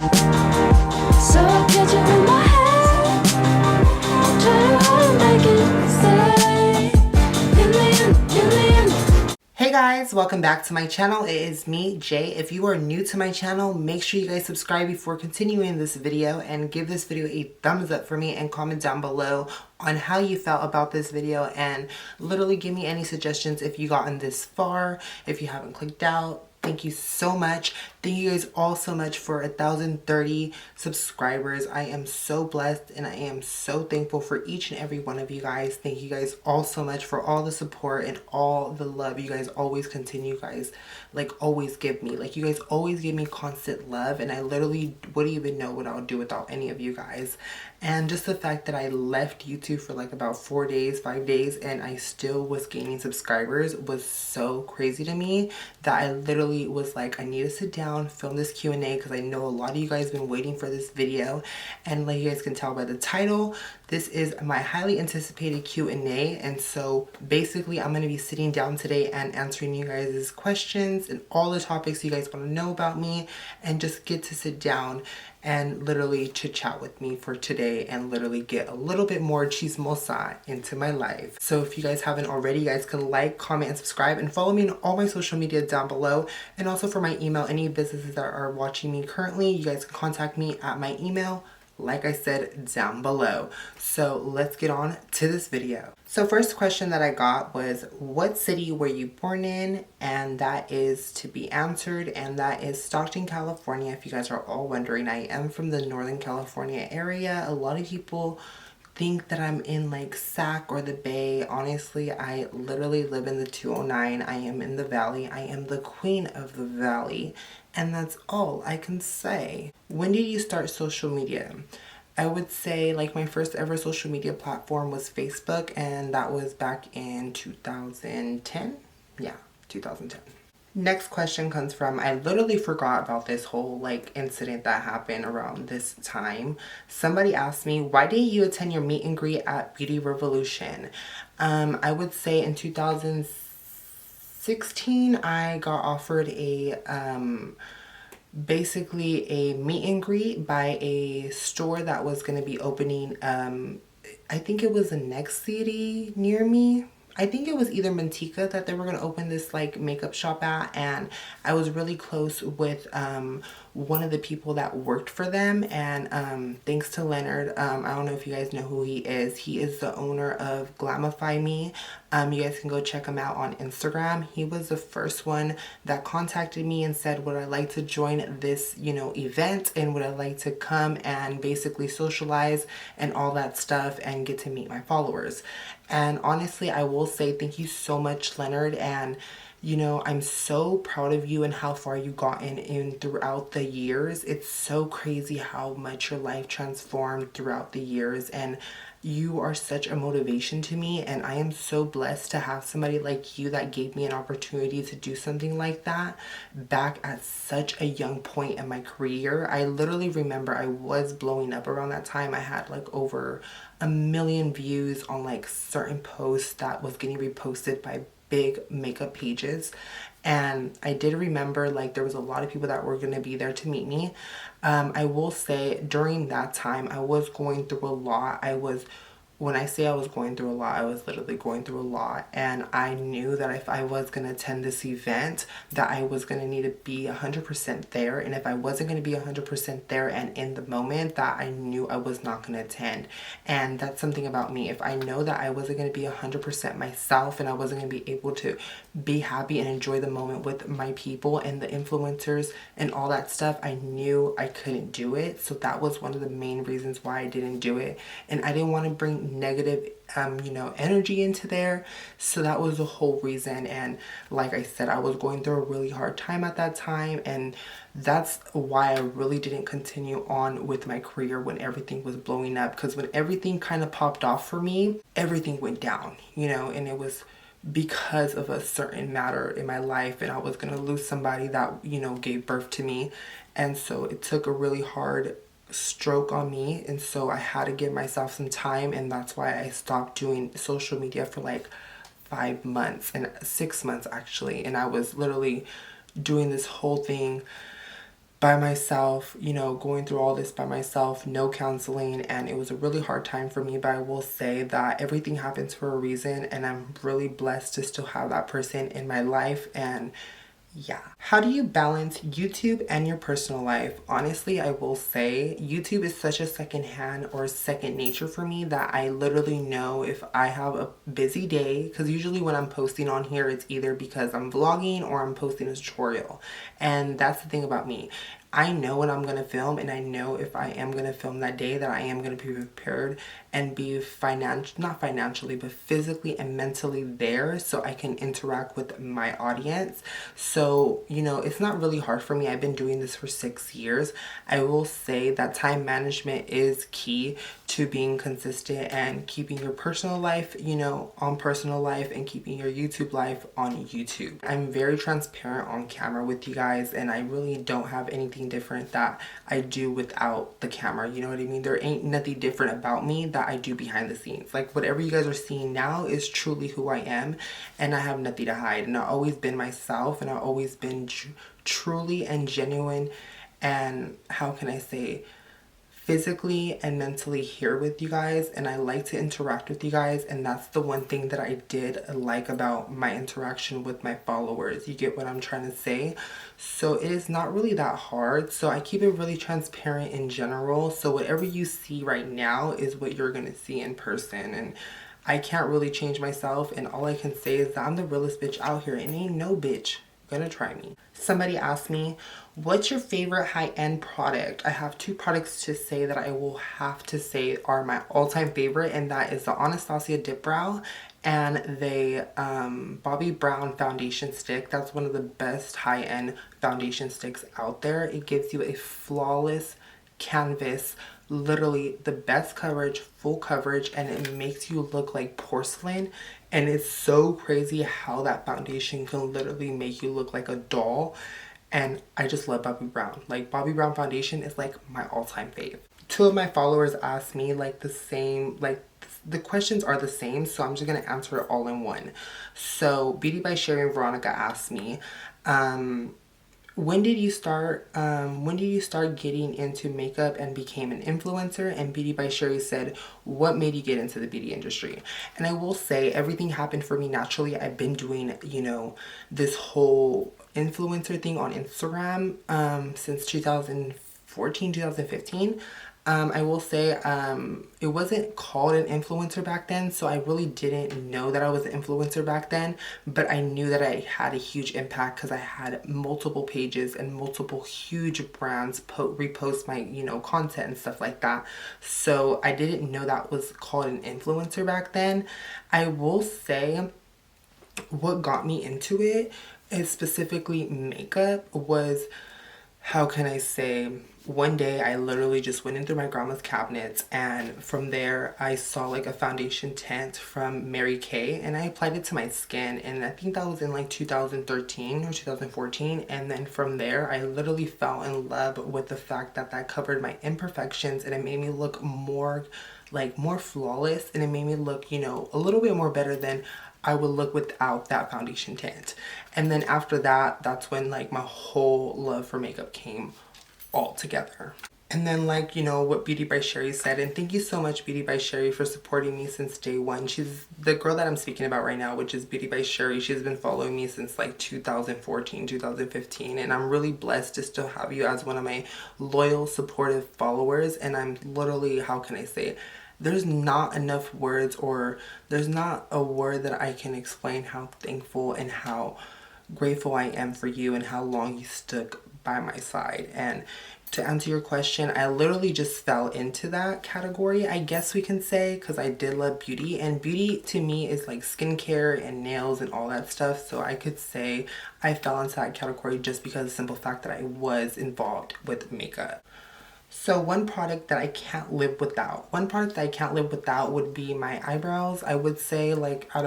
So I catch it in my head, try to hard to make it stay. In the end. Hey guys, welcome back to my channel. It is me, Jay. If you are new to my channel, make sure you guys subscribe before continuing this video and give this video a thumbs up for me and comment down below on how you felt about this video and literally give me any suggestions if you gotten this far, if you haven't clicked out. Thank you so much. Thank you guys all so much for 1,030 subscribers. I am so blessed and I am so thankful for each and every one of you guys. Thank you guys all so much for all the support and all the love you guys always continue, guys. Like always give me. Like you guys always give me constant love, and I literally wouldn't even know what I would do without any of you guys. And just the fact that I left YouTube for like about 4 days, 5 days, and I still was gaining subscribers was so crazy to me that I literally was like, I need to sit down, film this Q&A, because I know a lot of you guys been waiting for this video. And like you guys can tell by the title, this is my highly anticipated Q&A. And so basically I'm going to be sitting down today and answering you guys' questions and all the topics you guys want to know about me, and just get to sit down and literally chit chat with me for today and literally get a little bit more chismosa into my life. So if you guys haven't already, you guys can like, comment, and subscribe, and follow me on all my social media down below. And also for my email, any businesses that are watching me currently, you guys can contact me at my email, like I said, down below. So let's get on to this video. So first question that I got was, what city were you born in? And that is to be answered, and that is Stockton, California. If you guys are all wondering, I am from the Northern California area. A lot of people think that I'm in like Sac or the Bay. Honestly, I literally live in the 209. I am in the Valley. I am the queen of the Valley. And that's all I can say. When did you start social media? I would say like my first ever social media platform was Facebook, and that was back in 2010. Yeah, 2010. Next question comes from, I literally forgot about this whole like incident that happened around this time. Somebody asked me, why didn't you attend your meet and greet at Beauty Revolution? I would say in 2016 I got offered a basically a meet and greet by a store that was going to be opening. I think it was the next city near me. I think it was either Manteca that they were going to open this like makeup shop at, and I was really close with one of the people that worked for them, and thanks to Leonard, I don't know if you guys know who he is. He is the owner of Glamify Me. You guys can go check him out on Instagram. He was the first one that contacted me and said, would I like to join this, you know, event, and would I like to come and basically socialize and all that stuff and get to meet my followers. And honestly, I will say thank you so much, Leonard. And you know, I'm so proud of you and how far you gotten in throughout the years. It's so crazy how much your life transformed throughout the years, and you are such a motivation to me, and I am so blessed to have somebody like you that gave me an opportunity to do something like that back at such a young point in my career. I literally remember I was blowing up around that time. I had like over 1 million views on like certain posts that was getting reposted by big makeup pages, and I did remember like there was a lot of people that were going to be there to meet me. I will say during that time I was going through a lot. When I say I was going through a lot, I was literally going through a lot, and I knew that if I was going to attend this event that I was going to need to be 100% there, and if I wasn't going to be 100% there and in the moment, that I knew I was not going to attend. And that's something about me. If I know that I wasn't going to be 100% myself and I wasn't going to be able to be happy and enjoy the moment with my people and the influencers and all that stuff, I knew I couldn't do it. So that was one of the main reasons why I didn't do it, and I didn't want to bring negative you know, energy into there. So that was the whole reason. And like I said, I was going through a really hard time at that time, and that's why I really didn't continue on with my career when everything was blowing up, because when everything kind of popped off for me, everything went down, you know, and it was because of a certain matter in my life, and I was going to lose somebody that, you know, gave birth to me. And so it took a really hard stroke on me, and so I had to give myself some time, and that's why I stopped doing social media for like 5 months and 6 months actually. And I was literally doing this whole thing by myself, you know, going through all this by myself, no counseling, and it was a really hard time for me. But I will say that everything happens for a reason, and I'm really blessed to still have that person in my life. And yeah. How do you balance YouTube and your personal life? Honestly, I will say YouTube is such a second hand or second nature for me that I literally know if I have a busy day, because usually when I'm posting on here, it's either because I'm vlogging or I'm posting a tutorial. And that's the thing about me. I know when I'm going to film, and I know if I am going to film that day that I am going to be prepared and be not financially, but physically and mentally there so I can interact with my audience. So, you know, it's not really hard for me. I've been doing this for 6 years. I will say that time management is key to being consistent and keeping your personal life, you know, on personal life, and keeping your YouTube life on YouTube. I'm very transparent on camera with you guys, and I really don't have anything different that I do without the camera. You know what I mean? There ain't nothing different about me that I do behind the scenes. Like, whatever you guys are seeing now is truly who I am, and I have nothing to hide. And I've always been myself, and I've always been truly and genuine, and how can I say, physically and mentally here with you guys. And I like to interact with you guys, and that's the one thing that I did like about my interaction with my followers. You get what I'm trying to say? So it is not really that hard. So I keep it really transparent in general. So whatever you see right now is what you're gonna see in person. And I can't really change myself, and all I can say is that I'm the realest bitch out here, and ain't no bitch gonna try me. Somebody asked me, what's your favorite high-end product? I have 2 products to say that I will have to say are my all-time favorite, and that is the On Dip Brow and the Bobbi Brown foundation stick. That's one of the best high-end foundation sticks out there. It gives you a flawless canvas, literally the best coverage, full coverage, and it makes you look like porcelain. And it's so crazy how that foundation can literally make you look like a doll. And I just love Bobbi Brown. Like, Bobbi Brown foundation is like my all-time fave. 2 of my followers asked me like the same, like the questions are the same, so I'm just gonna answer it all in one. So Beauty by Sheree and Veronica asked me, when did you start getting into makeup and became an influencer? And Beauty by Sheree said, what made you get into the beauty industry? And I will say everything happened for me naturally. I've been doing, you know, this whole influencer thing on Instagram since 2014, 2015. I will say it wasn't called an influencer back then, so I really didn't know that I was an influencer back then, but I knew that I had a huge impact because I had multiple pages and multiple huge brands repost my, you know, content and stuff like that. So I didn't know that was called an influencer back then. I will say what got me into it, is specifically makeup, was, how can I say, one day I literally just went into my grandma's cabinets, and from there I saw like a foundation tint from Mary Kay, and I applied it to my skin, and I think that was in like 2013 or 2014. And then from there I literally fell in love with the fact that that covered my imperfections, and it made me look more flawless, and it made me look, you know, a little bit more better than I would look without that foundation tint. And then after that, that's when like my whole love for makeup came all together. And then, like, you know, what Beauty by Sheree said, and thank you so much, Beauty by Sheree, for supporting me since day one. She's the girl that I'm speaking about right now, which is Beauty by Sheree. She's been following me since like 2014, 2015, and I'm really blessed to still have you as one of my loyal, supportive followers. And I'm literally, how can I say, there's not enough words, or there's not a word that I can explain how thankful and how grateful I am for you and how long you stuck by my side. And to answer your question, I literally just fell into that category, I guess we can say, because I did love beauty, and beauty to me is like skincare and nails and all that stuff. So I could say I fell into that category just because of the simple fact that I was involved with makeup. So one product that I can't live without. One product that I can't live without would be my eyebrows. I would say, like, out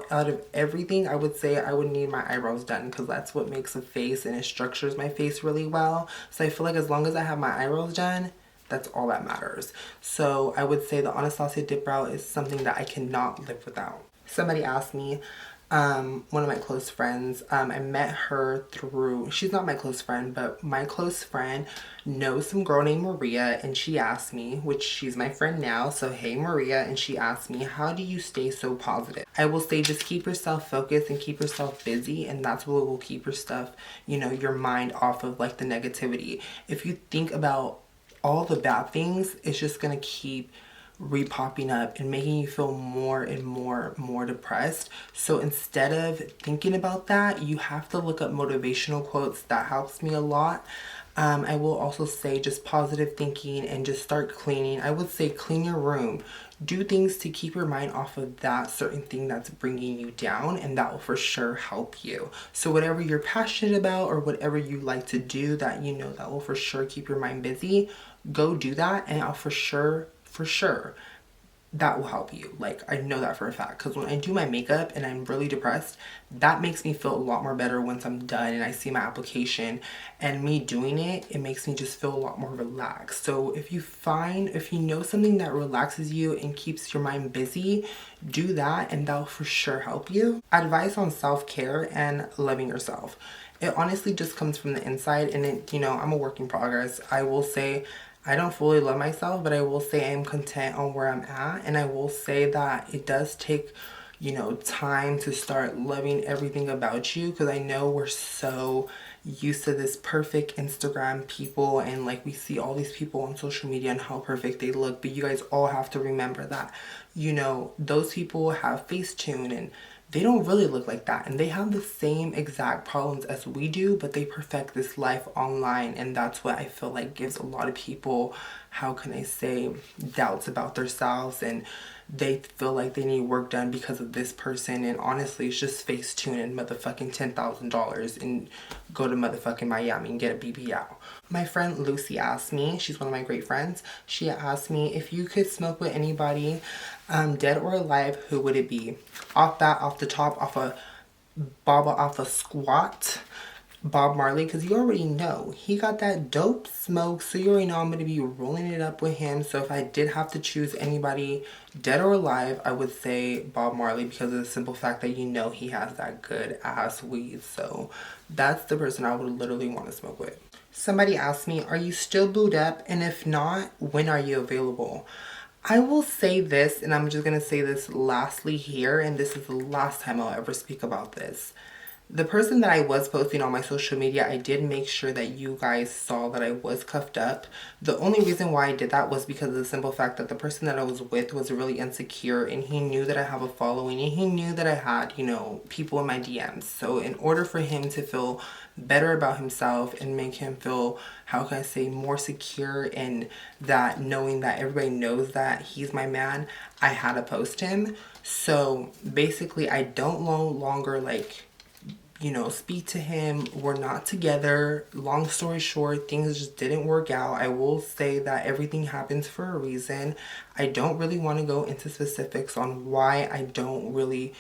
of everything, I would say I would need my eyebrows done, because that's what makes a face and it structures my face really well. So I feel like as long as I have my eyebrows done, that's all that matters. So I would say the Anastasia Dip Brow is something that I cannot live without. Somebody asked me, one of my close friends. I met her through, she's not my close friend, but my close friend knows some girl named Maria, and she asked me, which she's my friend now, so hey Maria, and she asked me, how do you stay so positive? I will say just keep yourself focused and keep yourself busy, and that's what will keep your stuff, you know, your mind off of like the negativity. If you think about all the bad things, it's just gonna keep repopping up and making you feel more and more depressed. So instead of thinking about that, you have to look up motivational quotes. That helps me a lot. I will also say just positive thinking and just start cleaning. I would say clean your room. Do things to keep your mind off of that certain thing that's bringing you down, and that will for sure help you. So whatever you're passionate about or whatever you like to do that you know that will for sure keep your mind busy, go do that, and I'll for sure that will help you. Like, I know that for a fact, because when I do my makeup and I'm really depressed, that makes me feel a lot more better once I'm done and I see my application, and me doing it, it makes me just feel a lot more relaxed. So if you know something that relaxes you and keeps your mind busy, do that, and that'll for sure help you. Advice on self-care and loving yourself. It honestly just comes from the inside, and it, you know, I'm a work in progress. I will say I don't fully love myself, but I will say I am content on where I'm at. And I will say that it does take, you know, time to start loving everything about you, because I know we're so used to this perfect Instagram people, and like we see all these people on social media and how perfect they look. But you guys all have to remember that, you know, those people have Facetune and they don't really look like that, and they have the same exact problems as we do, but they perfect this life online. And that's what I feel like gives a lot of people, how can I say, doubts about themselves, and they feel like they need work done because of this person. And honestly, it's just Facetune and motherfucking $10,000 and go to motherfucking Miami and get a BBL. My friend Lucy asked me, she's one of my great friends, she asked me, if you could smoke with anybody, dead or alive, who would it be? Off the top, off a squat, Bob Marley, because you already know he got that dope smoke, so you already know I'm going to be rolling it up with him. So if I did have to choose anybody dead or alive, I would say Bob Marley, because of the simple fact that you know he has that good ass weed. So that's the person I would literally want to smoke with. Somebody asked me, are you still booed up? And if not, when are you available? I will say this, and I'm just going to say this lastly here, and this is the last time I'll ever speak about this. The person that I was posting on my social media, I did make sure that you guys saw that I was cuffed up. The only reason why I did that was because of the simple fact that the person that I was with was really insecure, and he knew that I have a following, and he knew that I had, you know, people in my DMs. So in order for him to feel better about himself and make him feel, how can I say, more secure in that, knowing that everybody knows that he's my man, I had to post him. So basically, I don't no longer, like, you know, speak to him. We're not together. Long story short, things just didn't work out. I will say that everything happens for a reason. I don't really want to go into specifics on why I don't really,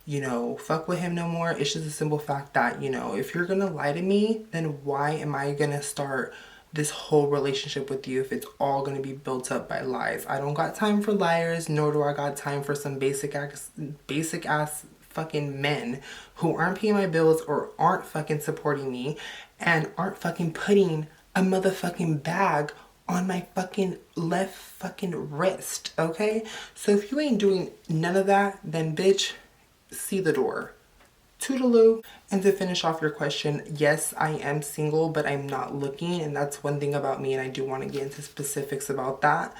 you know, fuck with him no more. It's just a simple fact that, you know, if you're gonna lie to me, then why am I gonna start this whole relationship with you if it's all gonna be built up by lies? I don't got time for liars, nor do I got time for some basic ass fucking men who aren't paying my bills or aren't fucking supporting me and aren't fucking putting a motherfucking bag on my fucking left fucking wrist, okay? So if you ain't doing none of that, then bitch, see the door. Toodaloo. And to finish off your question, yes, I am single, but I'm not looking, and that's one thing about me, and I do want to get into specifics about that.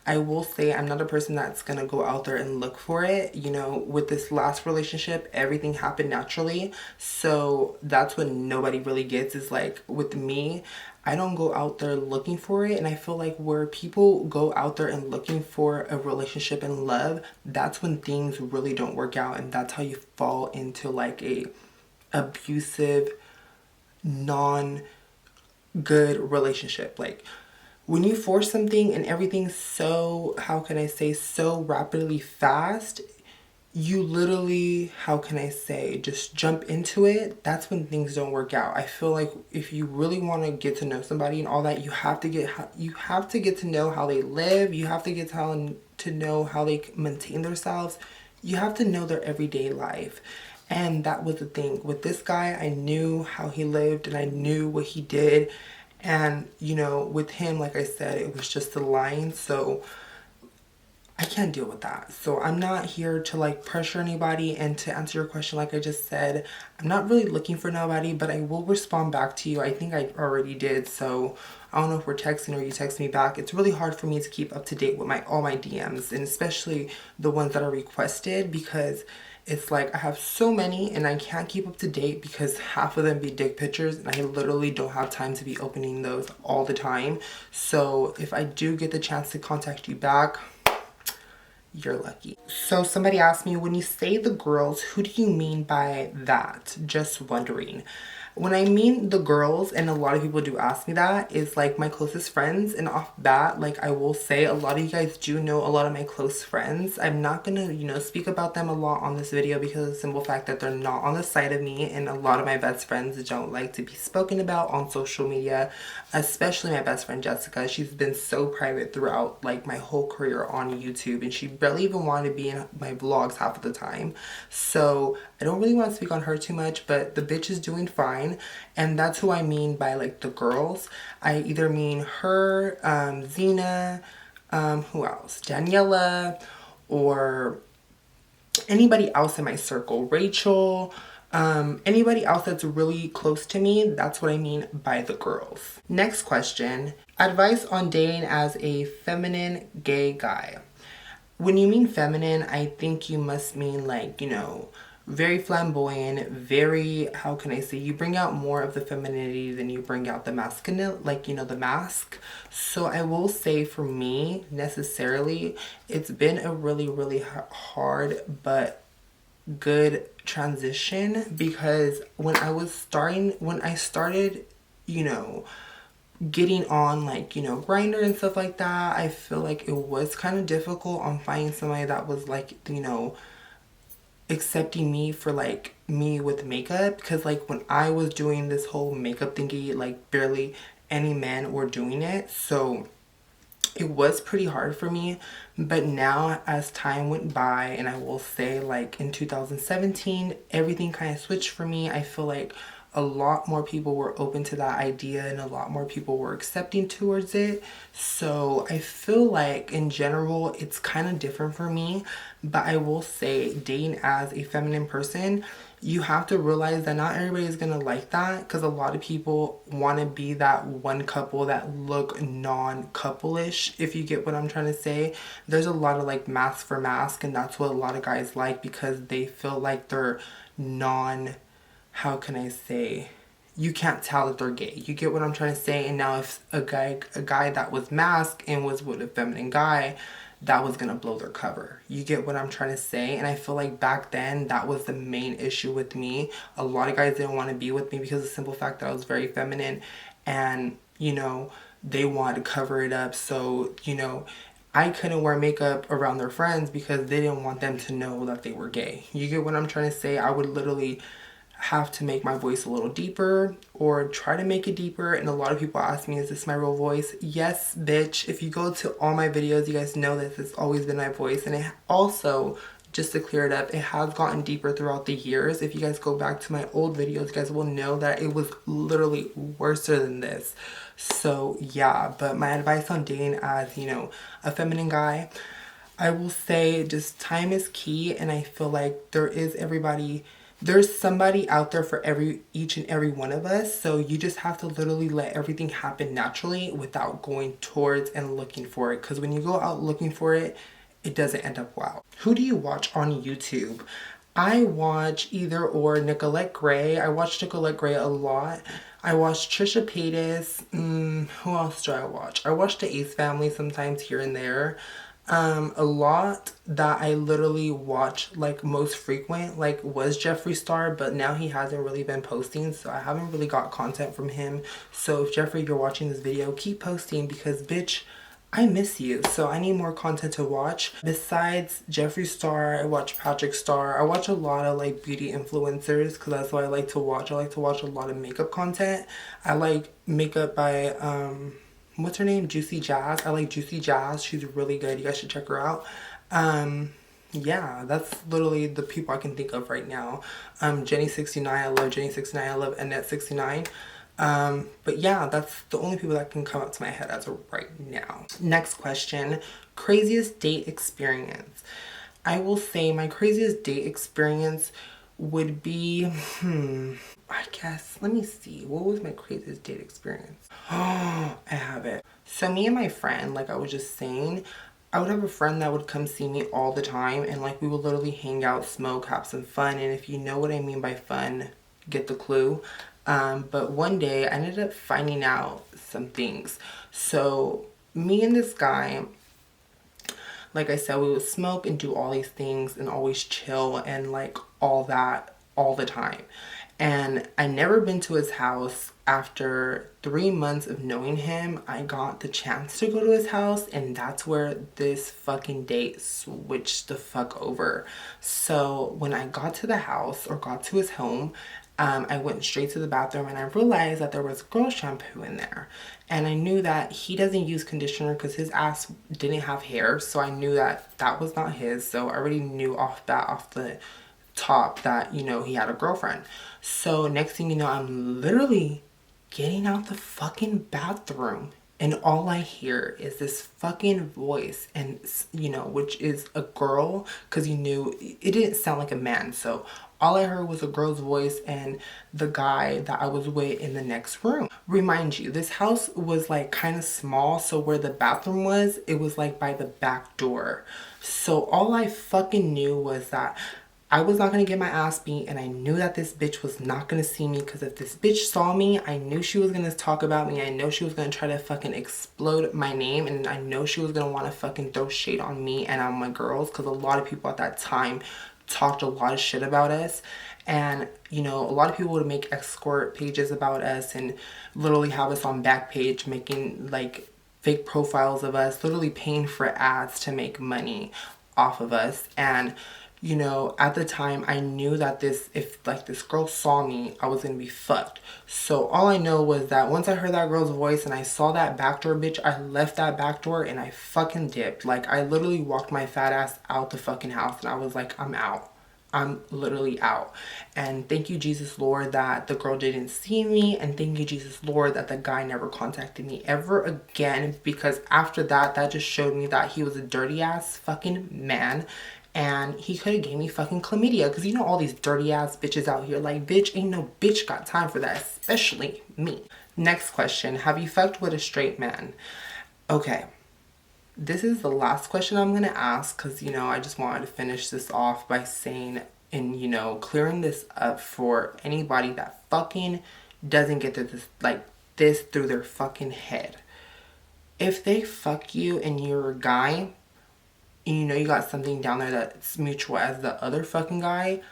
I will say I'm not a person that's gonna go out there and look for it. You know, with this last relationship, everything happened naturally. So that's what nobody really gets, is like with me, I don't go out there looking for it. And I feel like where people go out there and looking for a relationship and love, that's when things really don't work out. And that's how you fall into like a abusive, non good relationship. Like, when you force something and everything's so, how can I say, so rapidly fast, you literally, how can I say, just jump into it. That's when things don't work out. I feel like if you really want to get to know somebody and all that, you have to get to know how they live. You have to get to know how they maintain themselves. You have to know their everyday life. And that was the thing. With this guy, I knew how he lived and I knew what he did. And, you know, with him, like I said, it was just a line. So I can't deal with that. So I'm not here to like pressure anybody. And to answer your question, like I just said, I'm not really looking for nobody, but I will respond back to you. I think I already did. So I don't know if we're texting or you text me back. It's really hard for me to keep up to date with all my DMs, and especially the ones that are requested, because it's like I have so many and I can't keep up to date because half of them be dick pictures and I literally don't have time to be opening those all the time. So if I do get the chance to contact you back, you're lucky. So somebody asked me, when you say the girls, who do you mean by that? Just wondering. When I mean the girls, and a lot of people do ask me that, is like my closest friends. And off bat, like I will say, a lot of you guys do know a lot of my close friends. I'm not gonna, you know, speak about them a lot on this video because of the simple fact that they're not on the side of me, and a lot of my best friends don't like to be spoken about on social media, especially my best friend Jessica. She's been so private throughout like my whole career on YouTube, and she barely even wanted to be in my vlogs half of the time. So I don't really want to speak on her too much, but the bitch is doing fine. And that's who I mean by like the girls. I either mean her, Zena, who else? Daniela, or anybody else in my circle. Rachel, anybody else that's really close to me. That's what I mean by the girls. Next question. Advice on dating as a feminine gay guy. When you mean feminine, I think you must mean like, you know, very flamboyant, very, how can I say, you bring out more of the femininity than you bring out the masculine, like, you know, the mask. So I will say for me, necessarily, it's been a really, really hard but good transition, because when I started, you know, getting on like, you know, Grindr and stuff like that, I feel like it was kind of difficult on finding somebody that was like, you know, accepting me for like me with makeup, because like when I was doing this whole makeup thingy, like barely any men were doing it. So it was pretty hard for me. But now as time went by, and I will say like in 2017, everything kind of switched for me. I feel like a lot more people were open to that idea and a lot more people were accepting towards it. So I feel like in general it's kind of different for me. But I will say, dating as a feminine person, you have to realize that not everybody is gonna like that, because a lot of people want to be that one couple that look non-couple-ish, if you get what I'm trying to say. There's a lot of like mask for mask, and that's what a lot of guys like, because they feel like they're non, how can I say, you can't tell that they're gay. You get what I'm trying to say? And now if a guy that was masked and was with a feminine guy, that was gonna blow their cover. You get what I'm trying to say? And I feel like back then that was the main issue with me. A lot of guys didn't want to be with me because of the simple fact that I was very feminine, and you know, they wanted to cover it up. So, you know, I couldn't wear makeup around their friends because they didn't want them to know that they were gay. You get what I'm trying to say? I would literally have to make my voice a little deeper or try to make it deeper. And a lot of people ask me, is this my real voice? Yes, bitch. If you go to all my videos, you guys know that it's always been my voice. And it also, just to clear it up, it has gotten deeper throughout the years. If you guys go back to my old videos, you guys will know that it was literally worse than this. So yeah, but my advice on dating as, you know, a feminine guy, I will say just time is key. And I feel like there's somebody out there for each and every one of us. So you just have to literally let everything happen naturally without going towards and looking for it. Because when you go out looking for it, it doesn't end up well. Who do you watch on YouTube? I watch either or Nicolette Gray. I watch Nicolette Gray a lot. I watch Trisha Paytas. Who else do I watch? I watch the Ace Family sometimes here and there. A lot that I literally watch like most frequent like was Jeffree Star, but now he hasn't really been posting, so I haven't really got content from him. So if Jeffree, you're watching this video, keep posting, because bitch, I miss you. So I need more content to watch. Besides Jeffree Star, I watch Patrick Star. I watch a lot of like beauty influencers because that's what I like to watch. I like to watch a lot of makeup content. I like makeup by what's her name? Juicy Jazz. I like Juicy Jazz. She's really good. You guys should check her out. yeah, that's literally the people I can think of right now. Jenny69, I love Jenny69, I love Annette69. But yeah, that's the only people that can come up to my head as of right now. Next question, craziest date experience. I will say my craziest date experience would be, I guess, let me see. What was my craziest date experience? Oh, I have it. So me and my friend, like I was just saying, I would have a friend that would come see me all the time, and like we would literally hang out, smoke, have some fun. And if you know what I mean by fun, get the clue. But one day I ended up finding out some things. So me and this guy, like I said, we would smoke and do all these things and always chill and like all that all the time. And I never been to his house. After 3 months of knowing him, I got the chance to go to his house, and that's where this fucking date switched the fuck over. So when I got to the house or got to his home, I went straight to the bathroom and I realized that there was girl shampoo in there. And I knew that he doesn't use conditioner because his ass didn't have hair. So I knew that that was not his. So I already knew off the top that, you know, he had a girlfriend. So next thing you know, I'm literally getting out the fucking bathroom, and all I hear is this fucking voice, and you know, which is a girl, because you knew it didn't sound like a man. So all I heard was a girl's voice and the guy that I was with in the next room. Remind you, this house was like kind of small, so where the bathroom was, it was like by the back door. So all I fucking knew was that I was not going to get my ass beat, and I knew that this bitch was not going to see me, because if this bitch saw me, I knew she was going to talk about me. I know she was going to try to fucking explode my name, and I know she was going to want to fucking throw shade on me and on my girls, because a lot of people at that time talked a lot of shit about us. And you know, a lot of people would make escort pages about us and literally have us on Backpage making like fake profiles of us, literally paying for ads to make money off of us. And you know, at the time I knew that if like this girl saw me, I was gonna be fucked. So all I know was that once I heard that girl's voice and I saw that backdoor bitch, I left that back door and I fucking dipped. Like I literally walked my fat ass out the fucking house, and I was like, I'm out. I'm literally out. And thank you, Jesus Lord, that the girl didn't see me. And thank you, Jesus Lord, that the guy never contacted me ever again. Because after that, that just showed me that he was a dirty ass fucking man. And he could have gave me fucking chlamydia. Because you know all these dirty ass bitches out here. Like, bitch, ain't no bitch got time for that. Especially me. Next question. Have you fucked with a straight man? Okay. This is the last question I'm going to ask, because, you know, I just wanted to finish this off by saying, and, you know, clearing this up for anybody that fucking doesn't get this, like, this through their fucking head. If they fuck you and you're a guy, and you know you got something down there that's mutual as the other fucking guy,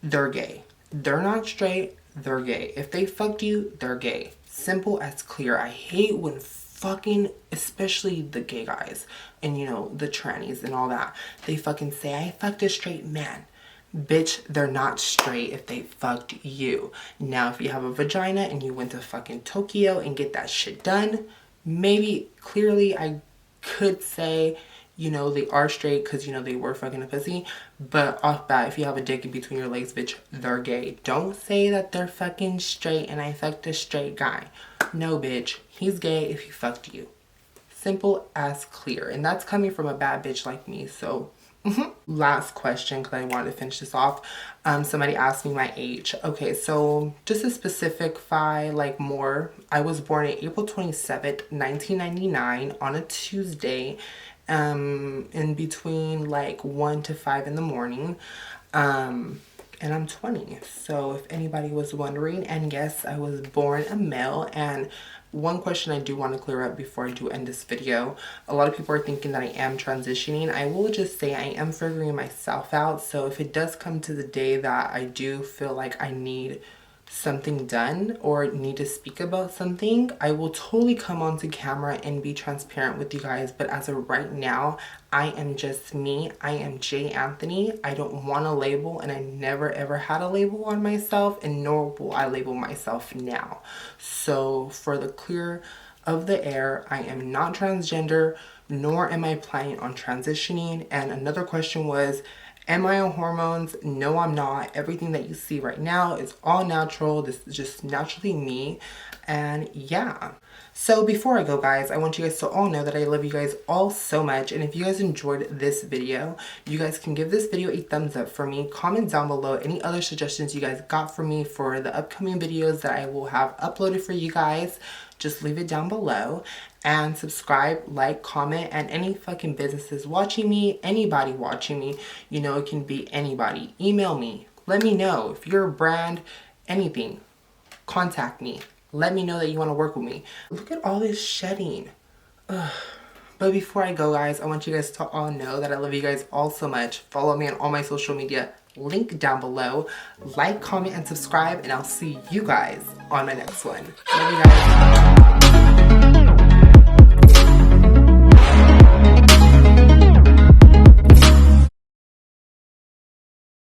they're gay. They're not straight, they're gay. If they fucked you, they're gay. Simple as clear. I hate when fucking, especially the gay guys and you know the trannies and all that, they fucking say I fucked a straight man. Bitch, they're not straight if they fucked you. Now if you have a vagina and you went to fucking Tokyo and get that shit done, maybe clearly I could say, you know, they are straight because, you know, they were fucking a pussy. But off bat, if you have a dick in between your legs, bitch, they're gay. Don't say that they're fucking straight and I fucked a straight guy. No, bitch. He's gay if he fucked you. Simple as clear. And that's coming from a bad bitch like me. So, last question, because I wanted to finish this off. Somebody asked me my age. Okay, so just to specify like more, I was born on April 27th, 1999 on a Tuesday. In between like 1 to 5 in the morning. And I'm 20. So if anybody was wondering, and yes, I was born a male. And one question I do want to clear up before I do end this video. A lot of people are thinking that I am transitioning. I will just say I am figuring myself out. So if it does come to the day that I do feel like I need something done or need to speak about something, I will totally come onto camera and be transparent with you guys. But as of right now, I am just me. I am Jay Anthony. I don't want a label, and I never ever had a label on myself, and nor will I label myself now. So for the clear of the air. I am not transgender, nor am I planning on transitioning. And another question was, am I on hormones? No, I'm not. Everything that you see right now is all natural. This is just naturally me. And yeah. So before I go, guys, I want you guys to all know that I love you guys all so much. And if you guys enjoyed this video, you guys can give this video a thumbs up for me. Comment down below any other suggestions you guys got for me for the upcoming videos that I will have uploaded for you guys. Just leave it down below. And subscribe, like, comment, and any fucking businesses watching me, anybody watching me, you know, it can be anybody. Email me. Let me know if you're a brand, anything. Contact me. Let me know that you want to work with me. Look at all this shedding. Ugh. But before I go, guys, I want you guys to all know that I love you guys all so much. Follow me on all my social media. Link down below. Like, comment, and subscribe. And I'll see you guys on my next one. Love you guys.